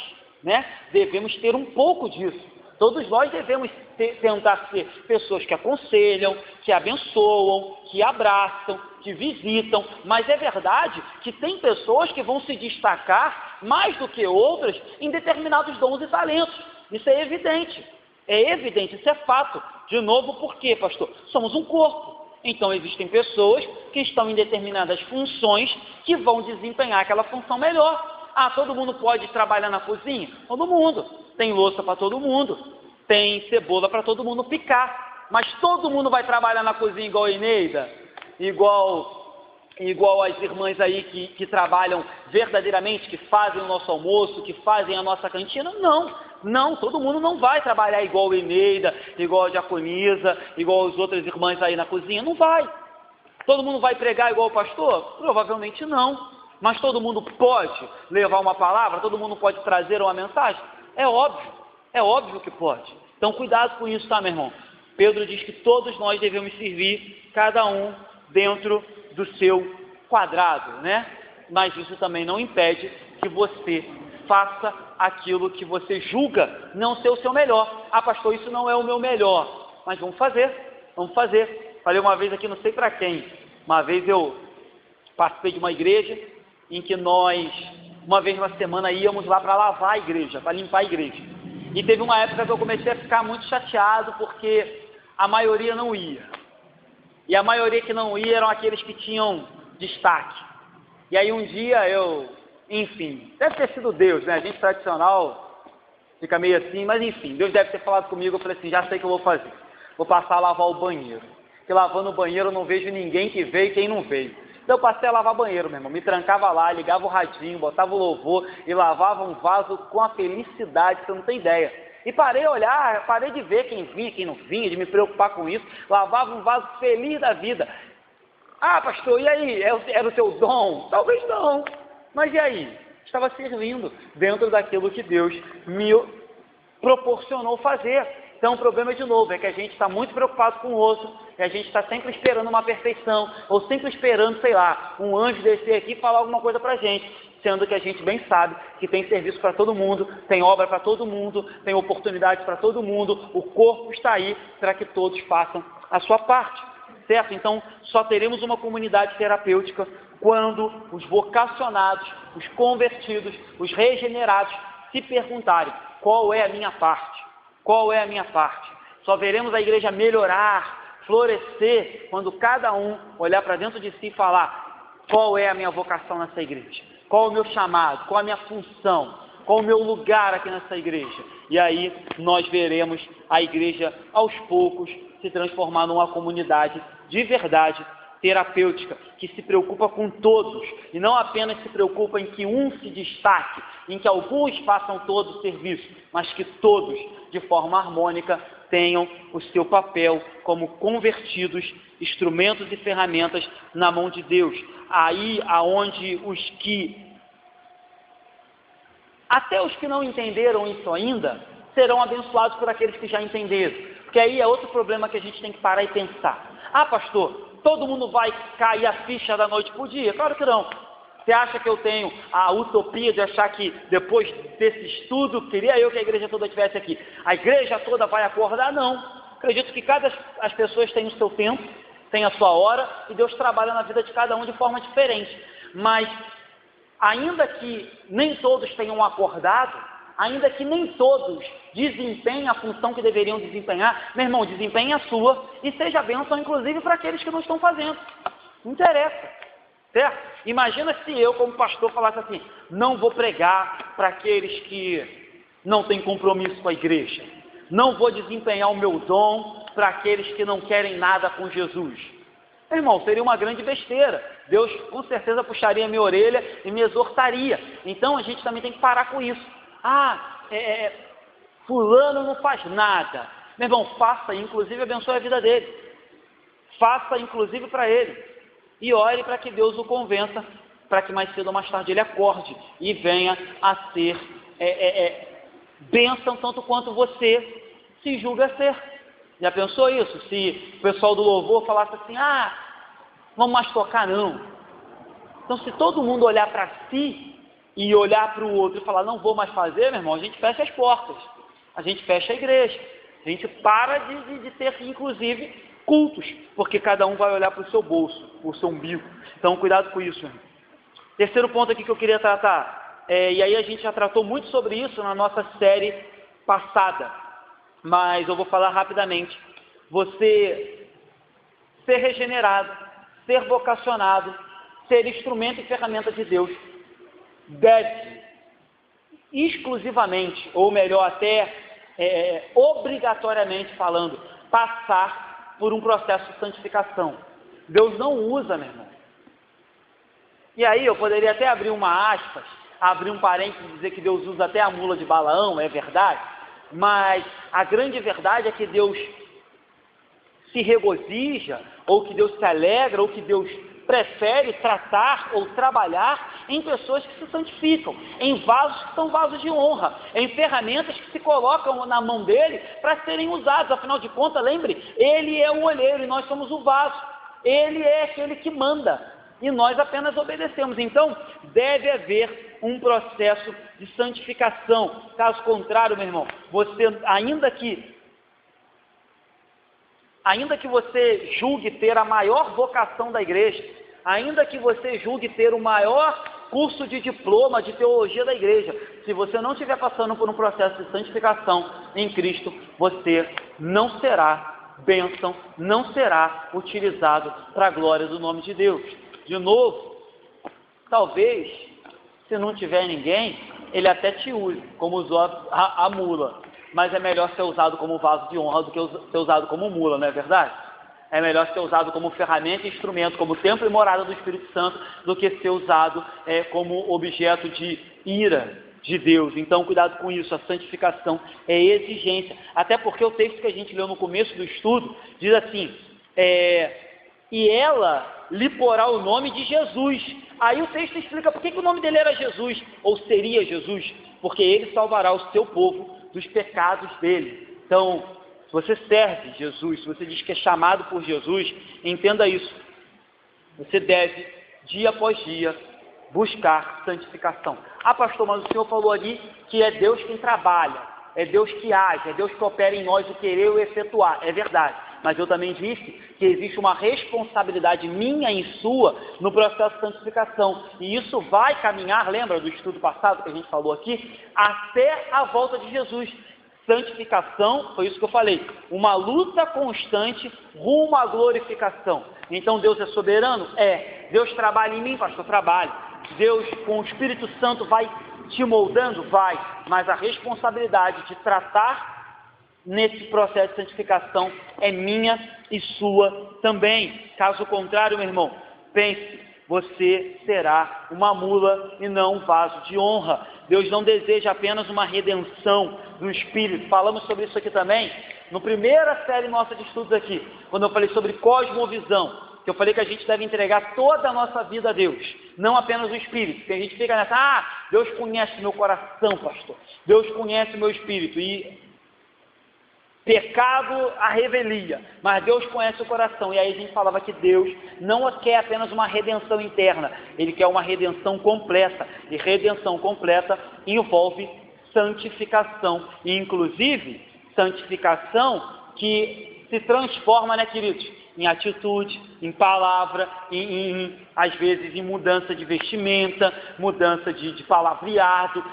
né, devemos ter um pouco disso. Todos nós devemos tentar ser pessoas que aconselham, que abençoam, que abraçam, que visitam, mas é verdade que tem pessoas que vão se destacar mais do que outras em determinados dons e talentos. Isso é evidente, isso é fato. De novo, por quê, pastor? Somos um corpo. Então existem pessoas que estão em determinadas funções que vão desempenhar aquela função melhor. Todo mundo pode trabalhar na cozinha? Todo mundo. Tem louça para todo mundo. Tem cebola para todo mundo picar. Mas todo mundo vai trabalhar na cozinha igual a Eneida? Igual as irmãs aí que trabalham verdadeiramente, que fazem o nosso almoço, que fazem a nossa cantina? Não, todo mundo não vai trabalhar igual a Eneida, igual a Diaconisa, igual as outras irmãs aí na cozinha. Não vai. Todo mundo vai pregar igual o pastor? Provavelmente não. Mas todo mundo pode levar uma palavra? Todo mundo pode trazer uma mensagem? É óbvio que pode. Então cuidado com isso, tá, meu irmão? Pedro diz que todos nós devemos servir, cada um dentro do seu quadrado, né? Mas isso também não impede que você faça aquilo que você julga não ser o seu melhor. Ah, pastor, isso não é o meu melhor. Mas vamos fazer, vamos fazer. Falei uma vez aqui, não sei para quem. Uma vez eu participei de uma igreja em que nós, uma vez na semana, íamos lá para lavar a igreja, para limpar a igreja. E teve uma época que eu comecei a ficar muito chateado porque a maioria não ia. E a maioria que não ia eram aqueles que tinham destaque. E aí um dia enfim, deve ter sido Deus, né? A gente tradicional fica meio assim, mas enfim, Deus deve ter falado comigo. Eu falei assim, já sei o que eu vou fazer. Vou passar a lavar o banheiro. Porque lavando o banheiro eu não vejo ninguém que veio e quem não veio. Então eu passei a lavar banheiro, meu irmão. Me trancava lá, ligava o radinho, botava o louvor e lavava um vaso com a felicidade, você não tem ideia. E parei a olhar, parei de ver quem vinha, quem não vinha, de me preocupar com isso. Lavava um vaso feliz da vida. Ah, pastor, e aí? Era o teu dom? Talvez não. Mas e aí? Estava servindo dentro daquilo que Deus me proporcionou fazer. Então o problema, de novo, é que a gente está muito preocupado com o outro, e a gente está sempre esperando uma perfeição, ou sempre esperando, sei lá, um anjo descer aqui e falar alguma coisa para a gente, sendo que a gente bem sabe que tem serviço para todo mundo, tem obra para todo mundo, tem oportunidade para todo mundo, o corpo está aí para que todos façam a sua parte, certo? Então só teremos uma comunidade terapêutica quando os vocacionados, os convertidos, os regenerados se perguntarem: qual é a minha parte? Qual é a minha parte? Só veremos a igreja melhorar, florescer, quando cada um olhar para dentro de si e falar: qual é a minha vocação nessa igreja? Qual é o meu chamado? Qual é a minha função? Qual é o meu lugar aqui nessa igreja? E aí nós veremos a igreja aos poucos se transformar numa comunidade de verdade terapêutica, que se preocupa com todos, e não apenas se preocupa em que um se destaque, em que alguns façam todo o serviço, mas que todos, de forma harmônica, tenham o seu papel como convertidos, instrumentos e ferramentas na mão de Deus. Aí aonde até os que não entenderam isso ainda, serão abençoados por aqueles que já entenderam. Porque aí é outro problema que a gente tem que parar e pensar. Ah, pastor, todo mundo vai cair a ficha da noite por dia? Claro que não. Você acha que eu tenho a utopia de achar que depois desse estudo, queria eu que a igreja toda estivesse aqui, a igreja toda vai acordar? Não. Acredito que as pessoas têm o seu tempo, têm a sua hora, e Deus trabalha na vida de cada um de forma diferente. Mas, ainda que nem todos tenham acordado, ainda que nem todos desempenhem a função que deveriam desempenhar, meu irmão, desempenhe a sua e seja bênção, inclusive, para aqueles que não estão fazendo. Não interessa, certo? Imagina se eu, como pastor, falasse assim: não vou pregar para aqueles que não têm compromisso com a igreja, não vou desempenhar o meu dom para aqueles que não querem nada com Jesus. Meu irmão, seria uma grande besteira. Deus com certeza puxaria a minha orelha e me exortaria. Então a gente também tem que parar com isso. Fulano não faz nada. Meu irmão, faça, inclusive abençoe a vida dele. Faça, inclusive, para ele. E ore para que Deus o convença, para que mais cedo ou mais tarde ele acorde e venha a ser bênção tanto quanto você se julga ser. Já pensou isso? Se o pessoal do louvor falasse assim: vamos mais tocar? Não. Então, se todo mundo olhar para si e olhar para o outro e falar: não vou mais fazer, meu irmão, a gente fecha as portas, a gente fecha a igreja, a gente para de ter, inclusive, cultos, porque cada um vai olhar para o seu bolso, para o seu umbigo. Então, cuidado com isso, irmão. Terceiro ponto aqui que eu queria tratar, e aí a gente já tratou muito sobre isso na nossa série passada, mas eu vou falar rapidamente. Você ser regenerado, ser vocacionado, ser instrumento e ferramenta de Deus, deve exclusivamente, ou melhor até, obrigatoriamente falando, passar por um processo de santificação. Deus não usa, meu irmão. E aí eu poderia até abrir uma aspas, abrir um parênteses e dizer que Deus usa até a mula de Balaão, é verdade, mas a grande verdade é que Deus se regozija, ou que Deus se alegra, ou que Deus prefere tratar ou trabalhar em pessoas que se santificam, em vasos que são vasos de honra, em ferramentas que se colocam na mão dele para serem usadas. Afinal de contas, lembre, ele é o olheiro e nós somos o vaso, ele é aquele que manda. e nós apenas obedecemos. Então, deve haver um processo de santificação. Caso contrário, meu irmão, você, ainda que você julgue ter a maior vocação da igreja, ainda que você julgue ter o maior curso de diploma de teologia da igreja, se você não estiver passando por um processo de santificação em Cristo, você não será bênção, não será utilizado para a glória do nome de Deus. De novo, talvez, se não tiver ninguém, ele até te use, como usou a mula, mas é melhor ser usado como vaso de honra do que ser usado como mula, não é verdade? É melhor ser usado como ferramenta e instrumento, como templo e morada do Espírito Santo, do que ser usado como objeto de ira de Deus. Então, cuidado com isso, a santificação é exigência. Até porque o texto que a gente leu no começo do estudo diz assim, e ela lhe porá o nome de Jesus. Aí o texto explica por que o nome dele era Jesus, ou seria Jesus, porque ele salvará o seu povo dos pecados dele. Então, se você serve Jesus, se você diz que é chamado por Jesus, entenda isso. Você deve, dia após dia, buscar santificação. Ah, pastor, mas o senhor falou ali que é Deus quem trabalha, é Deus que age, é Deus que opera em nós o querer e o efetuar. É verdade. Mas eu também disse que existe uma responsabilidade minha e sua no processo de santificação. E isso vai caminhar, lembra do estudo passado que a gente falou aqui, até a volta de Jesus. Santificação, foi isso que eu falei, uma luta constante rumo à glorificação. Então Deus é soberano? É. Deus trabalha em mim, pastor? Trabalha. Deus com o Espírito Santo vai te moldando? Vai. Mas a responsabilidade de tratar nesse processo de santificação é minha e sua também. Caso contrário, meu irmão, pense, você será uma mula e não um vaso de honra. Deus não deseja apenas uma redenção do Espírito. Falamos sobre isso aqui também, na primeira série nossa de estudos aqui, quando eu falei sobre cosmovisão, que eu falei que a gente deve entregar toda a nossa vida a Deus, não apenas o Espírito, porque a gente fica nessa, Deus conhece meu coração, pastor, Deus conhece meu Espírito, e pecado a revelia, mas Deus conhece o coração. E aí a gente falava que Deus não quer apenas uma redenção interna, Ele quer uma redenção completa, e redenção completa envolve santificação, e inclusive santificação que se transforma, né, queridos, em atitude, em palavra, às vezes em mudança de vestimenta, mudança de palavreado.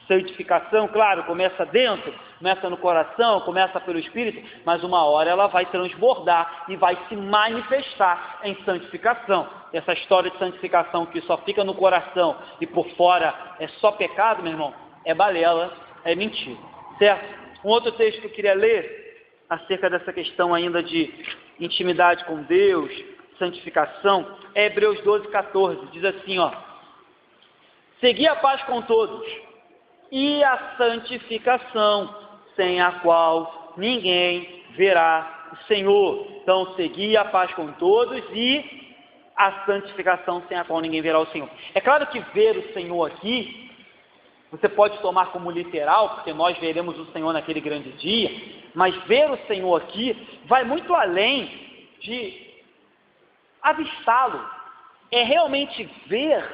Santificação, claro, começa dentro, começa no coração, começa pelo Espírito, mas uma hora ela vai transbordar e vai se manifestar em santificação. Essa história de santificação que só fica no coração e por fora é só pecado, meu irmão, é balela, é mentira, certo? Um outro texto que eu queria ler, acerca dessa questão ainda de intimidade com Deus, santificação, é Hebreus 12:14, diz assim, segui a paz com todos, e a santificação, sem a qual ninguém verá o Senhor. Então, seguir a paz com todos e a santificação, sem a qual ninguém verá o Senhor. É claro que ver o Senhor aqui, você pode tomar como literal, porque nós veremos o Senhor naquele grande dia, mas ver o Senhor aqui vai muito além de avistá-lo. É realmente ver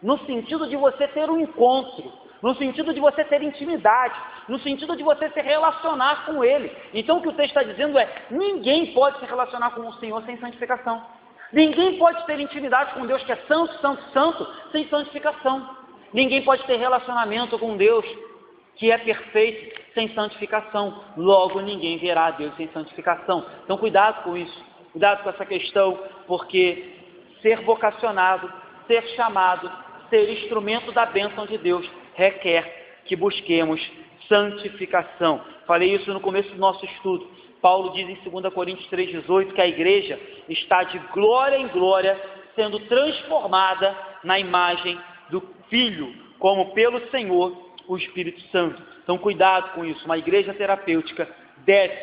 no sentido de você ter um encontro, no sentido de você ter intimidade, no sentido de você se relacionar com Ele. Então o que o texto está dizendo é, ninguém pode se relacionar com o Senhor sem santificação. Ninguém pode ter intimidade com Deus que é santo, santo, santo, sem santificação. Ninguém pode ter relacionamento com Deus que é perfeito sem santificação. Logo, ninguém verá a Deus sem santificação. Então cuidado com isso, cuidado com essa questão, porque ser vocacionado, ser chamado, ser instrumento da bênção de Deus requer que busquemos santificação. Falei isso no começo do nosso estudo. Paulo diz em 2 Coríntios 3,18 que a igreja está de glória em glória, sendo transformada na imagem do Filho, como pelo Senhor, o Espírito Santo. Então cuidado com isso. Uma igreja terapêutica deve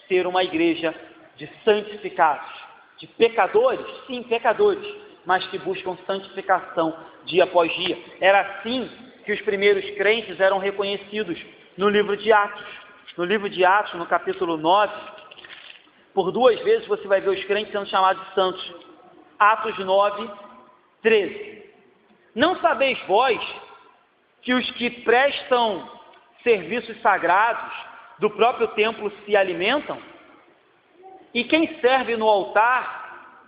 ser uma igreja de santificados, de pecadores, sim, pecadores, mas que buscam santificação dia após dia. Era assim que os primeiros crentes eram reconhecidos no livro de Atos. No livro de Atos, no capítulo 9, por 2 vezes você vai ver os crentes sendo chamados de santos. Atos 9, 13. Não sabeis vós que os que prestam serviços sagrados do próprio templo se alimentam? E quem serve no altar,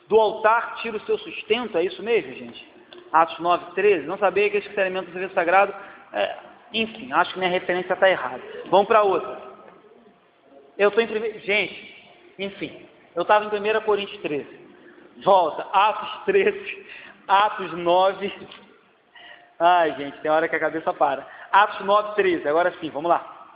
do altar tira o seu sustento? É isso mesmo, gente? Atos 9, 13. Não sabia que os que se alimentam do serviço sagrado... enfim, acho que minha referência está errada. Vamos para outra. Eu estou em primeiro... Gente, enfim, eu estava em 1 Coríntios 13. Volta, Atos 13, Atos 9... Ai, gente, tem hora que a cabeça para. Atos 9, 13, agora sim, vamos lá.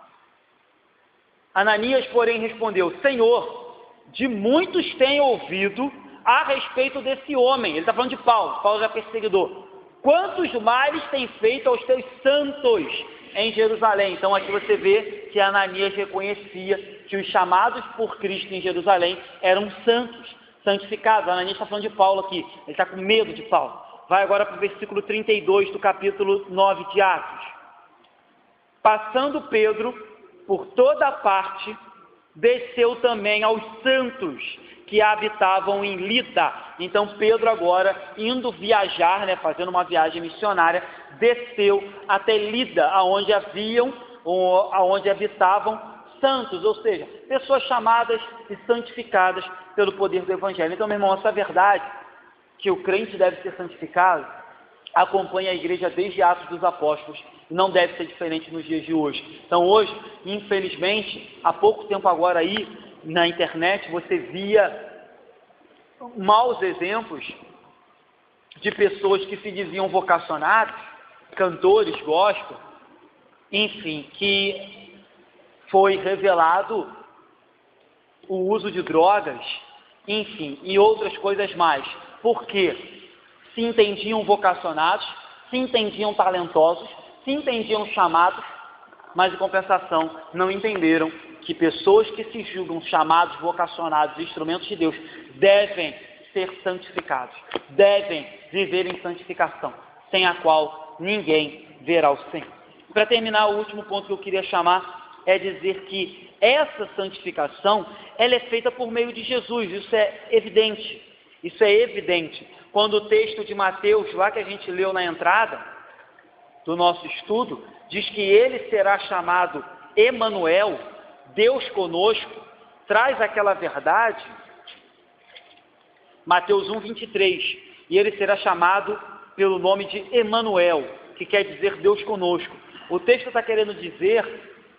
Ananias, porém, respondeu: Senhor, de muitos tenho ouvido a respeito desse homem. Ele está falando de Paulo, Paulo já é perseguidor. Quantos males tem feito aos teus santos em Jerusalém? Então aqui você vê que Ananias reconhecia que os chamados por Cristo em Jerusalém eram santos, santificados. Ananias está falando de Paulo aqui, ele está com medo de Paulo. Vai agora para o versículo 32 do capítulo 9 de Atos. Passando Pedro por toda parte, desceu também aos santos que habitavam em Lida. Então Pedro agora, indo viajar, fazendo uma viagem missionária, desceu até Lida, aonde habitavam santos, ou seja, pessoas chamadas e santificadas pelo poder do Evangelho. Então, meu irmão, essa verdade que o crente deve ser santificado acompanha a igreja desde Atos dos Apóstolos, e não deve ser diferente nos dias de hoje. Então hoje, infelizmente, há pouco tempo agora aí, na internet, você via maus exemplos de pessoas que se diziam vocacionados, cantores, gospel, enfim, que foi revelado o uso de drogas, enfim, e outras coisas mais. Por quê? Se entendiam vocacionados, se entendiam talentosos, se entendiam chamados, mas em compensação não entenderam que pessoas que se julgam chamados, vocacionados, instrumentos de Deus, devem ser santificados, devem viver em santificação, sem a qual ninguém verá o Senhor. Para terminar, o último ponto que eu queria chamar é dizer que essa santificação, ela é feita por meio de Jesus. Isso é evidente. Isso é evidente. Quando o texto de Mateus, lá que a gente leu na entrada do nosso estudo, diz que ele será chamado Emanuel, Deus conosco, traz aquela verdade, Mateus 1, 23, e ele será chamado pelo nome de Emanuel, que quer dizer Deus conosco. O texto está querendo dizer,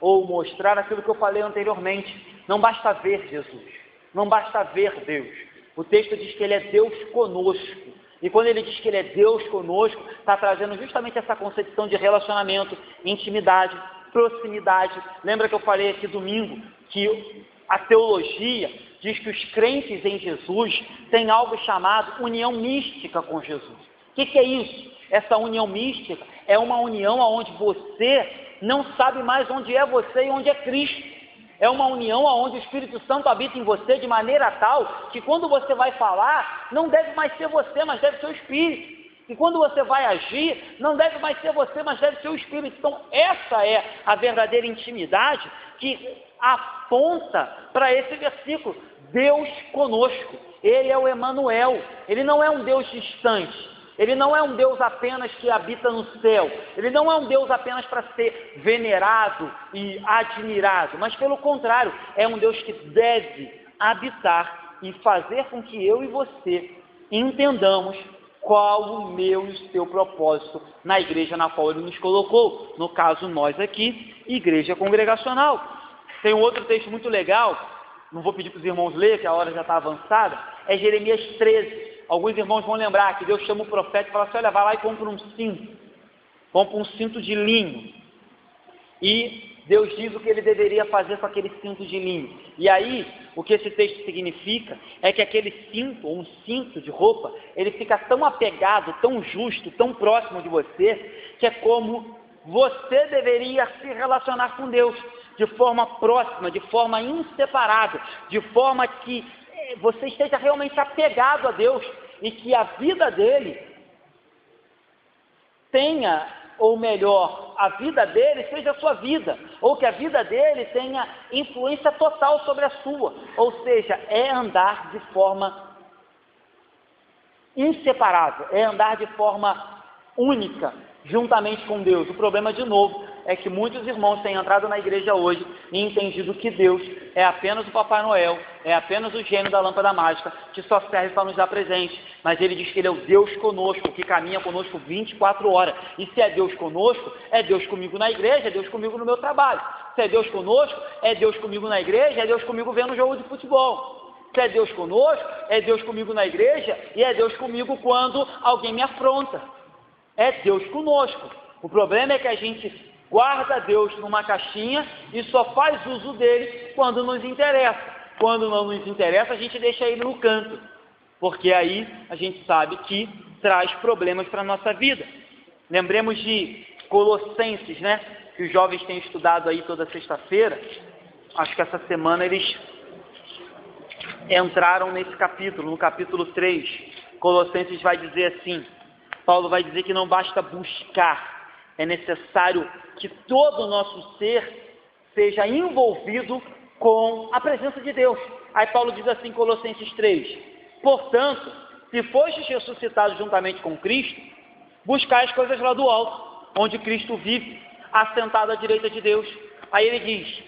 ou mostrar aquilo que eu falei anteriormente, não basta ver Jesus, não basta ver Deus. O texto diz que ele é Deus conosco. E quando ele diz que ele é Deus conosco, está trazendo justamente essa concepção de relacionamento, intimidade, proximidade. Lembra que eu falei aqui domingo que a teologia diz que os crentes em Jesus têm algo chamado união mística com Jesus. O que é isso? Essa união mística é uma união onde você não sabe mais onde é você e onde é Cristo. É uma união onde o Espírito Santo habita em você de maneira tal que quando você vai falar, não deve mais ser você, mas deve ser o Espírito. E quando você vai agir, não deve mais ser você, mas deve ser o Espírito. Então, essa é a verdadeira intimidade que aponta para esse versículo. Deus conosco. Ele é o Emanuel. Ele não é um Deus distante. Ele não é um Deus apenas que habita no céu. Ele não é um Deus apenas para ser venerado e admirado. Mas, pelo contrário, é um Deus que deve habitar e fazer com que eu e você entendamos qual o meu e o seu propósito na igreja na qual Ele nos colocou. No caso, nós aqui, igreja congregacional. Tem um outro texto muito legal, não vou pedir para os irmãos ler, que a hora já está avançada, é Jeremias 13. Alguns irmãos vão lembrar que Deus chama o profeta e fala assim: olha, vai lá e compra um cinto de linho. E Deus diz o que ele deveria fazer com aquele cinto de linho. E aí, o que esse texto significa é que aquele cinto, ou um cinto de roupa, ele fica tão apegado, tão justo, tão próximo de você, que é como você deveria se relacionar com Deus, de forma próxima, de forma inseparável, de forma que você esteja realmente apegado a Deus e que a vida dele tenha, ou melhor, a vida dele seja a sua vida, ou que a vida dele tenha influência total sobre a sua, ou seja, é andar de forma inseparável, é andar de forma única, juntamente com Deus. O problema, de novo, é que muitos irmãos têm entrado na igreja hoje e entendido que Deus é apenas o Papai Noel, é apenas o gênio da lâmpada mágica, que só serve para nos dar presente. Mas ele diz que ele é o Deus conosco, que caminha conosco 24 horas. E se é Deus conosco, é Deus comigo na igreja, é Deus comigo no meu trabalho. Se é Deus conosco, é Deus comigo na igreja, é Deus comigo vendo um jogo de futebol. Se é Deus conosco, é Deus comigo na igreja e é Deus comigo quando alguém me afronta. É Deus conosco. O problema é que a gente guarda Deus numa caixinha e só faz uso dele quando nos interessa. Quando não nos interessa, a gente deixa ele no canto, porque aí a gente sabe que traz problemas para a nossa vida. Lembremos de Colossenses, né? Que os jovens têm estudado aí toda sexta-feira. Acho que essa semana eles entraram nesse capítulo, no capítulo 3. Colossenses vai dizer assim, Paulo vai dizer que não basta buscar, é necessário que todo o nosso ser seja envolvido com a presença de Deus. Aí Paulo diz assim em Colossenses 3, portanto, se fostes ressuscitados juntamente com Cristo, buscai as coisas lá do alto, onde Cristo vive, assentado à direita de Deus. Aí ele diz,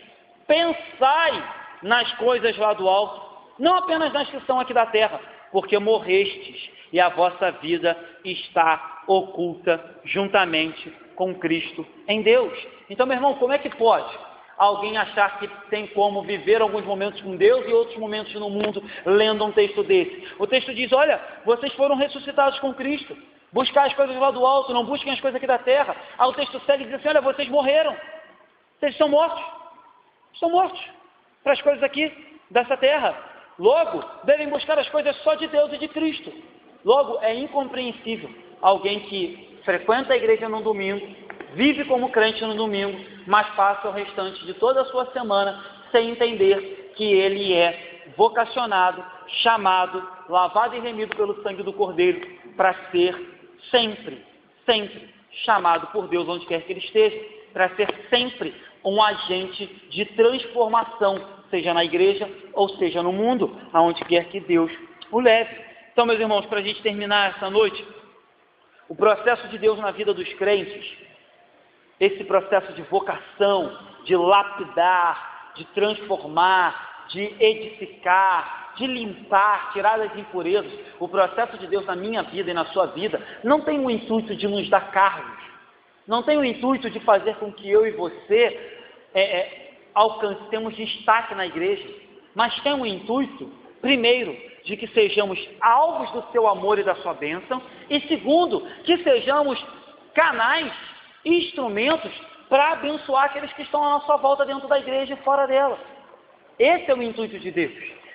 pensai nas coisas lá do alto, não apenas nas que são aqui da terra, porque morrestes e a vossa vida está oculta juntamente com Cristo em Deus. Então, meu irmão, como é que pode alguém achar que tem como viver alguns momentos com Deus e outros momentos no mundo lendo um texto desse? O texto diz, olha, vocês foram ressuscitados com Cristo, buscar as coisas lá do alto, não busquem as coisas aqui da terra. Aí o texto segue e diz assim, olha, vocês morreram, vocês estão mortos para as coisas aqui dessa terra. Logo, devem buscar as coisas só de Deus e de Cristo. Logo, é incompreensível alguém que frequenta a igreja no domingo, vive como crente no domingo, mas passa o restante de toda a sua semana sem entender que ele é vocacionado, chamado, lavado e remido pelo sangue do Cordeiro para ser sempre chamado por Deus onde quer que ele esteja, para ser sempre um agente de transformação, seja na igreja ou seja no mundo, aonde quer que Deus o leve. Então, meus irmãos, para a gente terminar essa noite, o processo de Deus na vida dos crentes, esse processo de vocação, de lapidar, de transformar, de edificar, de limpar, tirar as impurezas, o processo de Deus na minha vida e na sua vida, não tem o intuito de nos dar cargos, não tem o intuito de fazer com que eu e você alcancemos destaque na igreja, mas tem o intuito, primeiro, de que sejamos alvos do seu amor e da sua bênção, e segundo, que sejamos canais, instrumentos para abençoar aqueles que estão à nossa volta dentro da igreja e fora dela. Esse é o intuito de Deus.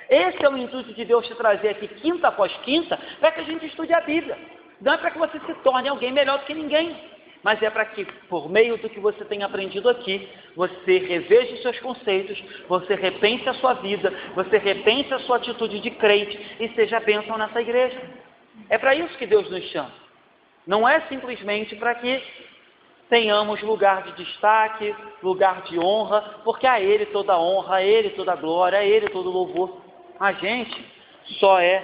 Esse é o intuito de Deus te trazer aqui quinta após quinta, para que a gente estude a Bíblia. Não é para que você se torne alguém melhor do que ninguém, mas é para que, por meio do que você tem aprendido aqui, você reveja os seus conceitos, você repense a sua vida, você repense a sua atitude de crente e seja bênção nessa igreja. É para isso que Deus nos chama. Não é simplesmente para que tenhamos lugar de destaque, lugar de honra, porque a Ele toda honra, a Ele toda glória, a Ele todo louvor. A gente só é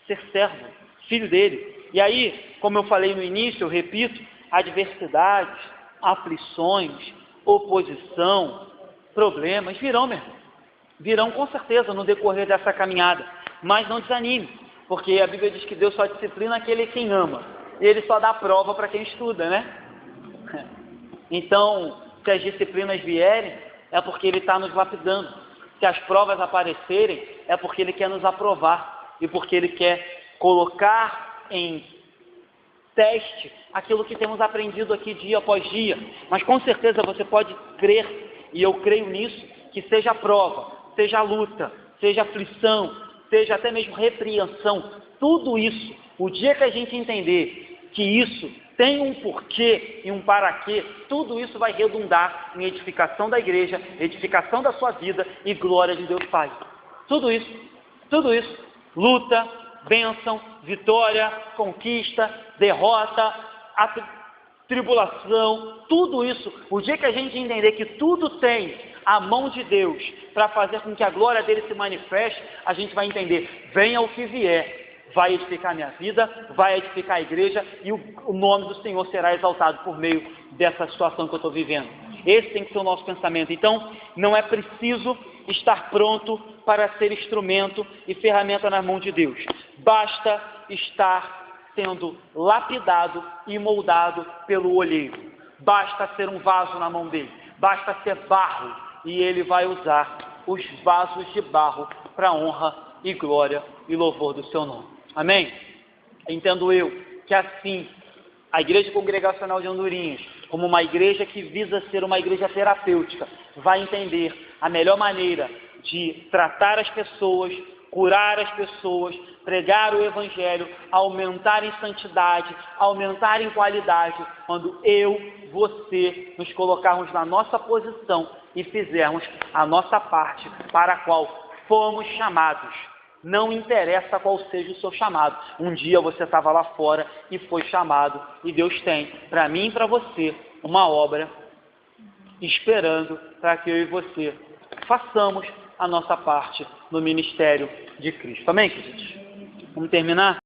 ser servo, filho dele. E aí, como eu falei no início, eu repito, adversidades, aflições, oposição, problemas virão, meu irmão. Virão com certeza no decorrer dessa caminhada. Mas não desanime, porque a Bíblia diz que Deus só disciplina aquele quem ama. E Ele só dá prova para quem estuda, né? Então, se as disciplinas vierem, é porque Ele está nos lapidando. Se as provas aparecerem, é porque Ele quer nos aprovar. E porque Ele quer colocar em teste aquilo que temos aprendido aqui dia após dia. Mas com certeza você pode crer, e eu creio nisso, que seja prova, seja luta, seja aflição, seja até mesmo repreensão, tudo isso, o dia que a gente entender que isso tem um porquê e um para quê, tudo isso vai redundar em edificação da igreja, edificação da sua vida e glória de Deus Pai. Tudo isso, luta, bênção, vitória, conquista, derrota, tribulação, tudo isso, o dia que a gente entender que tudo tem a mão de Deus para fazer com que a glória dele se manifeste, a gente vai entender, venha o que vier, vai edificar a minha vida, vai edificar a igreja e o nome do Senhor será exaltado por meio dessa situação que eu estou vivendo. Esse tem que ser o nosso pensamento. Então, não é preciso estar pronto para ser instrumento e ferramenta na mão de Deus. Basta estar sendo lapidado e moldado pelo olheiro. Basta ser um vaso na mão dele. Basta ser barro e ele vai usar os vasos de barro para a honra e glória e louvor do seu nome. Amém? Entendo eu que assim, a Igreja Congregacional de Andorinhas, como uma igreja que visa ser uma igreja terapêutica, vai entender a melhor maneira de tratar as pessoas, curar as pessoas, pregar o Evangelho, aumentar em santidade, aumentar em qualidade, quando eu, você, nos colocarmos na nossa posição e fizermos a nossa parte para a qual fomos chamados. Não interessa qual seja o seu chamado. Um dia você estava lá fora e foi chamado, e Deus tem, para mim e para você, uma obra esperando para que eu e você façamos a nossa parte no ministério de Cristo. Amém, queridos? Vamos terminar?